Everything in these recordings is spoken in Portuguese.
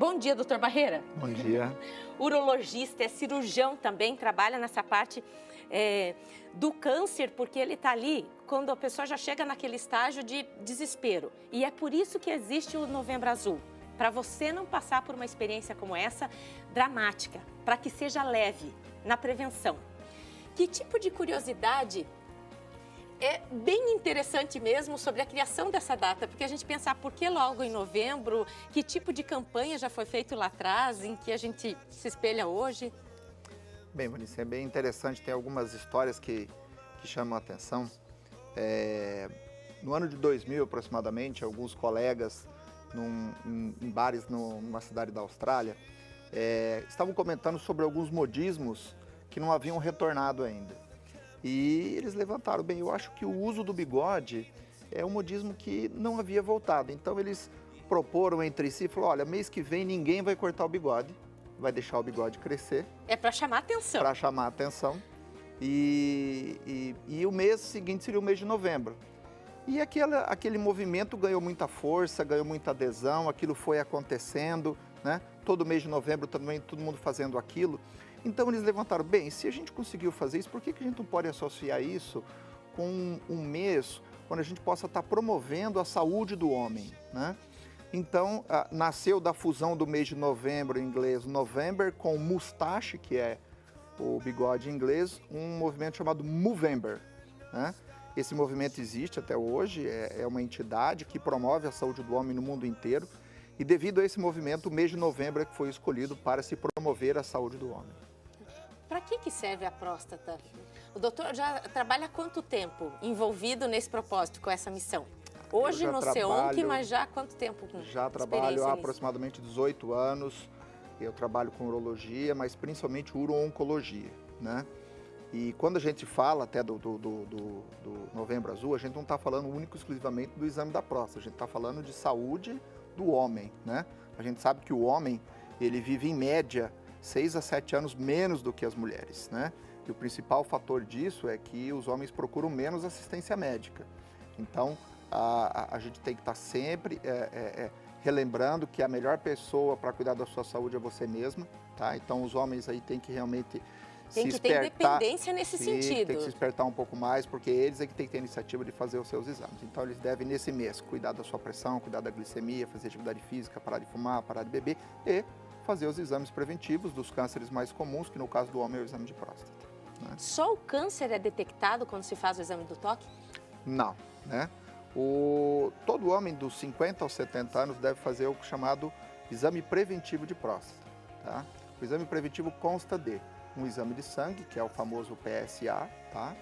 Bom dia, doutor Barreira. Bom dia. Urologista, é cirurgião também, trabalha nessa parte do câncer, porque ele está ali quando a pessoa já chega naquele estágio de desespero. E é por isso que existe o Novembro Azul, para você não passar por uma experiência como essa, dramática, para que seja leve na prevenção. Que tipo de curiosidade é bem interessante mesmo sobre a criação dessa data, porque a gente pensar por que logo em novembro, que tipo de campanha já foi feito lá atrás, em que a gente se espelha hoje? Bem, Vanessa, é bem interessante, tem algumas histórias que chamam a atenção. No ano de 2000, aproximadamente, alguns colegas em bares numa cidade da Austrália estavam comentando sobre alguns modismos que não haviam retornado ainda. E eles levantaram, bem, eu acho que o uso do bigode é um modismo que não havia voltado. Então eles proporam entre si, falaram, olha, mês que vem ninguém vai cortar o bigode, vai deixar o bigode crescer. É para chamar atenção. Para chamar atenção. E o mês seguinte seria o mês de novembro. E aquele movimento ganhou muita força, ganhou muita adesão, aquilo foi acontecendo, né? Todo mês de novembro também, todo mundo fazendo aquilo. Então eles levantaram, bem, se a gente conseguiu fazer isso, por que a gente não pode associar isso com um mês quando a gente possa estar promovendo a saúde do homem, né? Então, nasceu da fusão do mês de novembro em inglês, November, com mustache, que é o bigode em inglês, um movimento chamado Movember, né? Esse movimento existe até hoje, é uma entidade que promove a saúde do homem no mundo inteiro. E devido a esse movimento, o mês de novembro é que foi escolhido para se promover a saúde do homem. Para que serve a próstata? O doutor já trabalha há quanto tempo envolvido nesse propósito, com essa missão? Hoje no CEONC, mas já há quanto tempo? Já trabalho há aproximadamente 18 anos. Eu trabalho com urologia, mas principalmente uro-oncologia, né? E quando a gente fala até do Novembro Azul, a gente não está falando único e exclusivamente do exame da próstata, a gente está falando de saúde do homem, né? A gente sabe que o homem, ele vive em média 6 a 7 anos menos do que as mulheres, né? E o principal fator disso é que os homens procuram menos assistência médica. Então, a gente tem que estar sempre relembrando que a melhor pessoa para cuidar da sua saúde é você mesma, tá? Então, os homens aí têm que realmente tem que ter independência nesse sentido. Tem que se espertar um pouco mais, porque eles é que têm que ter a iniciativa de fazer os seus exames. Então, eles devem, nesse mês, cuidar da sua pressão, cuidar da glicemia, fazer atividade física, parar de fumar, parar de beber e fazer os exames preventivos dos cânceres mais comuns, que no caso do homem é o exame de próstata, né? Só o câncer é detectado quando se faz o exame do toque? Não, né? Todo homem dos 50 aos 70 anos deve fazer o chamado exame preventivo de próstata, tá? O exame preventivo consta de um exame de sangue, que é o famoso PSA, tá?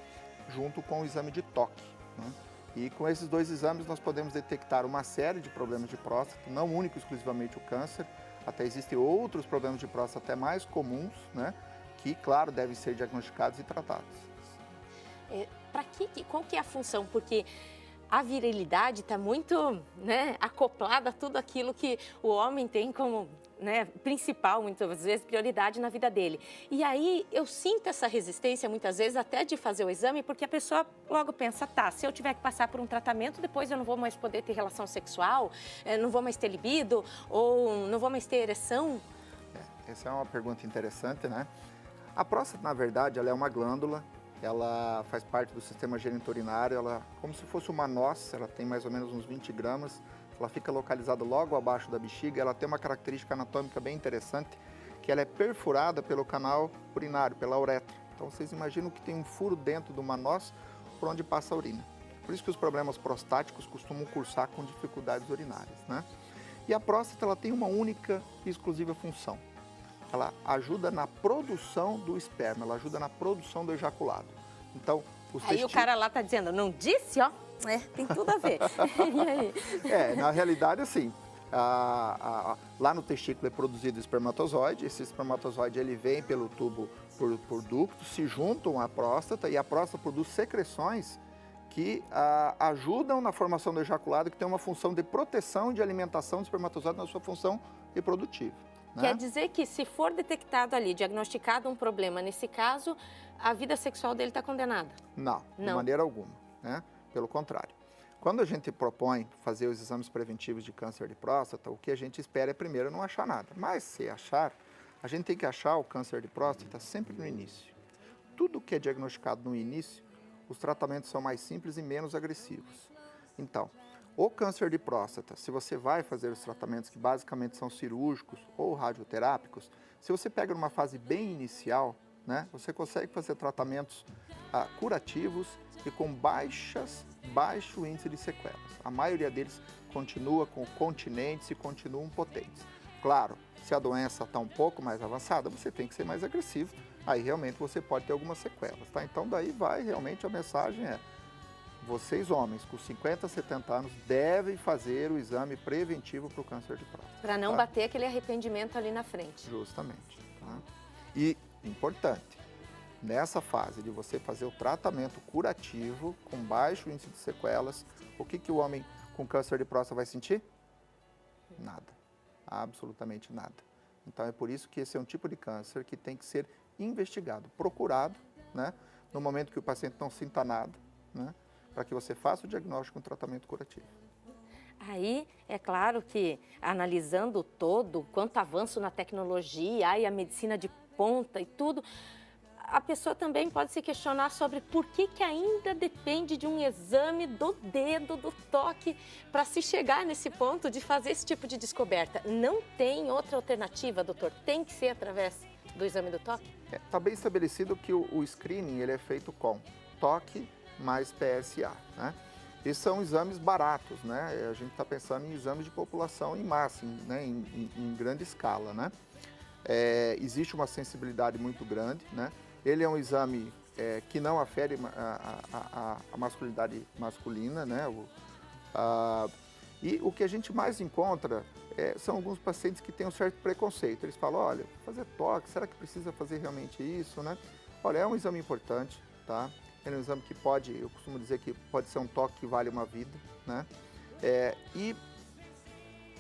Junto com o exame de toque, né? E com esses dois exames nós podemos detectar uma série de problemas de próstata, não único e exclusivamente o câncer, até existem outros problemas de próstata até mais comuns, né? Que, claro, devem ser diagnosticados e tratados. Qual que é a função? Porque a virilidade está muito, né, acoplada a tudo aquilo que o homem tem como, né, principal, muitas vezes, prioridade na vida dele. E aí eu sinto essa resistência, muitas vezes, até de fazer o exame, porque a pessoa logo pensa, tá, se eu tiver que passar por um tratamento, depois eu não vou mais poder ter relação sexual, não vou mais ter libido, ou não vou mais ter ereção. Essa é uma pergunta interessante, né? A próstata, na verdade, ela é uma glândula, ela faz parte do sistema geniturinário, ela como se fosse uma noz, ela tem mais ou menos uns 20 gramas, ela fica localizada logo abaixo da bexiga, ela tem uma característica anatômica bem interessante, que ela é perfurada pelo canal urinário, pela uretra. Então vocês imaginam que tem um furo dentro de uma noz por onde passa a urina. Por isso que os problemas prostáticos costumam cursar com dificuldades urinárias, né? E a próstata, ela tem uma única e exclusiva função. Ela ajuda na produção do esperma, ela ajuda na produção do ejaculado. Então, aí o cara lá está dizendo, não disse, ó, tem tudo a ver. E aí? Na realidade, assim, lá no testículo é produzido o espermatozoide, esse espermatozoide ele vem pelo tubo por ducto, se juntam à próstata e a próstata produz secreções que ajudam na formação do ejaculado, que tem uma função de proteção e de alimentação do espermatozoide na sua função reprodutiva. Quer dizer que se for detectado ali, diagnosticado um problema, nesse caso, a vida sexual dele está condenada? Não, de maneira alguma, né? Pelo contrário. Quando a gente propõe fazer os exames preventivos de câncer de próstata, o que a gente espera é primeiro não achar nada. Mas se achar, a gente tem que achar o câncer de próstata sempre no início. Tudo que é diagnosticado no início, os tratamentos são mais simples e menos agressivos. Então, o câncer de próstata, se você vai fazer os tratamentos que basicamente são cirúrgicos ou radioterápicos, se você pega numa fase bem inicial, né, você consegue fazer tratamentos curativos e com baixo índice de sequelas. A maioria deles continua com continentes e continuam potentes. Claro, se a doença está um pouco mais avançada, você tem que ser mais agressivo. Aí realmente você pode ter algumas sequelas, tá? Então daí vai realmente a mensagem vocês homens com 50, 70 anos devem fazer o exame preventivo para o câncer de próstata. Para não bater aquele arrependimento ali na frente. Justamente. Tá? E, importante, nessa fase de você fazer o tratamento curativo com baixo índice de sequelas, o que o homem com câncer de próstata vai sentir? Nada. Absolutamente nada. Então é por isso que esse é um tipo de câncer que tem que ser investigado, procurado, né? No momento que o paciente não sinta nada, né? Para que você faça o diagnóstico com tratamento curativo. Aí, é claro que, analisando todo, quanto avanço na tecnologia e a medicina de ponta e tudo, a pessoa também pode se questionar sobre por que ainda depende de um exame do dedo, do toque, para se chegar nesse ponto de fazer esse tipo de descoberta. Não tem outra alternativa, doutor? Tem que ser através do exame do toque? Está bem estabelecido que o screening ele é feito com toque mais PSA, né? Esses são exames baratos, né? A gente está pensando em exames de população em massa, né? em grande escala, né? Existe uma sensibilidade muito grande, né? Ele é um exame que não afere a masculinidade masculina, né? E o que a gente mais encontra são alguns pacientes que têm um certo preconceito. Eles falam, olha, fazer toque, será que precisa fazer realmente isso, né? Olha, é um exame importante, tá? É um exame que pode, eu costumo dizer que pode ser um toque que vale uma vida, né? E,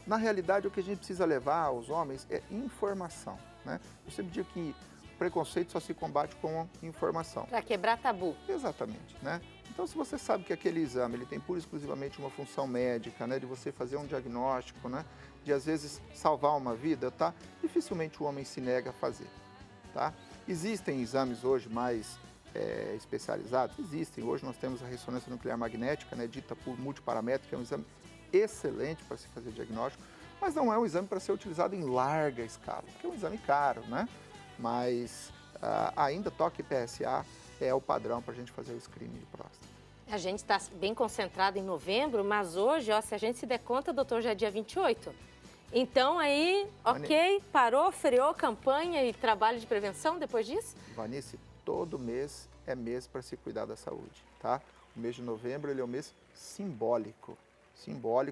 na realidade, o que a gente precisa levar aos homens é informação, né? Eu sempre digo que preconceito só se combate com informação. Para quebrar tabu. Exatamente, né? Então, se você sabe que aquele exame ele tem pura e exclusivamente uma função médica, né? De você fazer um diagnóstico, né? De, às vezes, salvar uma vida, tá? Dificilmente o homem se nega a fazer, tá? Existem exames hoje mais especializados? Existem. Hoje nós temos a ressonância nuclear magnética, né? Dita por multiparamétrica, é um exame excelente para se fazer diagnóstico, mas não é um exame para ser utilizado em larga escala, porque é um exame caro, né? Mas ainda toque PSA é o padrão para a gente fazer o screening de próstata. A gente está bem concentrado em novembro, mas hoje, ó, se a gente se der conta, doutor, já é dia 28. Então aí, ok, parou, freou campanha e trabalho de prevenção depois disso? Vanice, todo mês é mês para se cuidar da saúde, tá? O mês de novembro ele é um mês simbólico,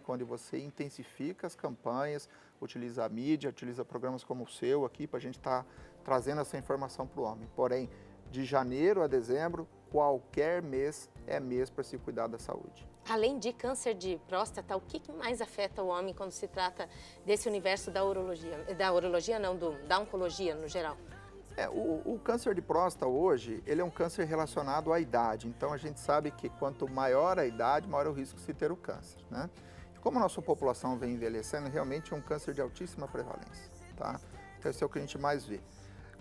onde você intensifica as campanhas, utiliza a mídia, utiliza programas como o seu aqui para a gente estar trazendo essa informação para o homem. Porém, de janeiro a dezembro, qualquer mês é mês para se cuidar da saúde. Além de câncer de próstata, o que mais afeta o homem quando se trata desse universo da urologia? Da urologia não, da oncologia no geral? O câncer de próstata hoje, ele é um câncer relacionado à idade. Então, a gente sabe que quanto maior a idade, maior o risco de se ter o câncer, né? E como a nossa população vem envelhecendo, realmente é um câncer de altíssima prevalência, tá? Então, esse é o que a gente mais vê.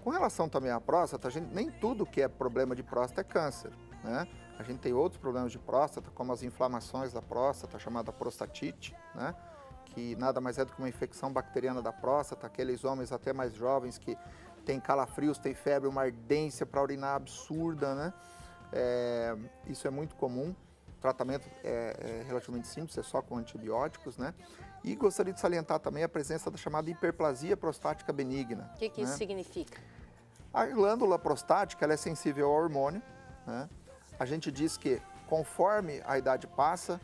Com relação também à próstata, nem tudo que é problema de próstata é câncer, né? A gente tem outros problemas de próstata, como as inflamações da próstata, chamada prostatite, né? Que nada mais é do que uma infecção bacteriana da próstata, aqueles homens até mais jovens que têm calafrios, têm febre, uma ardência para urinar absurda, né? Isso é muito comum. O tratamento é relativamente simples, é só com antibióticos, né? E gostaria de salientar também a presença da chamada hiperplasia prostática benigna. O que isso significa? A glândula prostática ela é sensível ao hormônio, né? A gente diz que conforme a idade passa,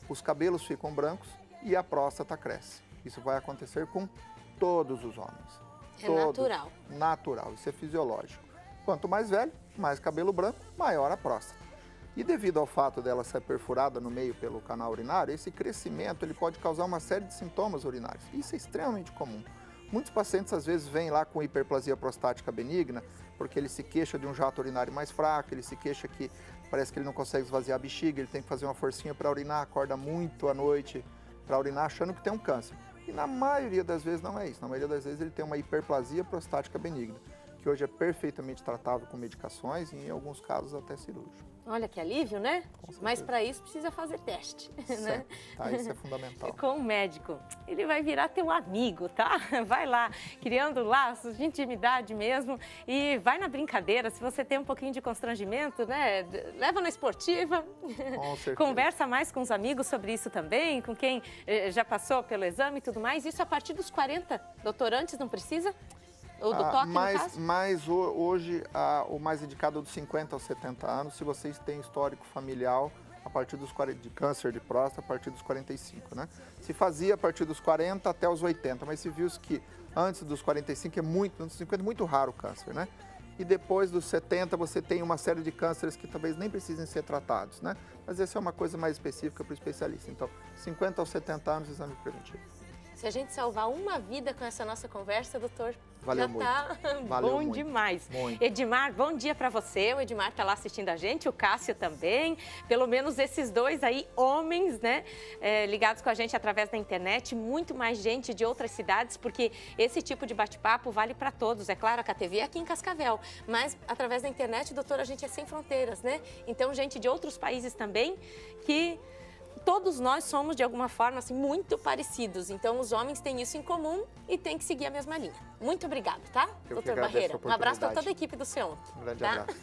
os cabelos ficam brancos e a próstata cresce. Isso vai acontecer com todos os homens. Natural. Natural, isso é fisiológico. Quanto mais velho, mais cabelo branco, maior a próstata. E devido ao fato dela ser perfurada no meio pelo canal urinário, esse crescimento ele pode causar uma série de sintomas urinários. Isso é extremamente comum. Muitos pacientes às vezes vêm lá com hiperplasia prostática benigna, porque ele se queixa de um jato urinário mais fraco, ele se queixa que parece que ele não consegue esvaziar a bexiga, ele tem que fazer uma forcinha para urinar, acorda muito à noite para urinar achando que tem um câncer. E na maioria das vezes não é isso, na maioria das vezes ele tem uma hiperplasia prostática benigna, que hoje é perfeitamente tratável com medicações e em alguns casos até cirúrgico. Olha que alívio, né? Mas para isso precisa fazer teste, né? Tá, isso é fundamental. Com o médico. Ele vai virar teu amigo, tá? Vai lá, criando laços de intimidade mesmo e vai na brincadeira. Se você tem um pouquinho de constrangimento, né? Leva na esportiva. Com certeza. Conversa mais com os amigos sobre isso também, com quem já passou pelo exame e tudo mais. Isso a partir dos 40, doutor, antes não precisa? Ou do toque, no caso? Mas hoje, o mais indicado é dos 50 aos 70 anos, se vocês têm histórico familiar a partir dos 40, de câncer de próstata, a partir dos 45, né? Se fazia a partir dos 40 até os 80, mas se viu que antes dos 45 antes dos 50 é muito raro o câncer, né? E depois dos 70 você tem uma série de cânceres que talvez nem precisem ser tratados, né? Mas essa é uma coisa mais específica para o especialista. Então, 50 aos 70 anos, exame preventivo. Se a gente salvar uma vida com essa nossa conversa, doutor, Valeu já muito. tá Valeu bom muito. demais. Muito. Edmar, bom dia para você. O Edmar tá lá assistindo a gente, o Cássio também. Pelo menos esses dois aí, homens, né, ligados com a gente através da internet. Muito mais gente de outras cidades, porque esse tipo de bate-papo vale para todos. É claro, a KTV é aqui em Cascavel, mas através da internet, doutor, a gente é sem fronteiras, né? Então, gente de outros países também que... Todos nós somos, de alguma forma, assim, muito parecidos. Então, os homens têm isso em comum e têm que seguir a mesma linha. Muito obrigado, tá, doutor Barreira? Um abraço para toda a equipe do CEON. Um grande tá? abraço.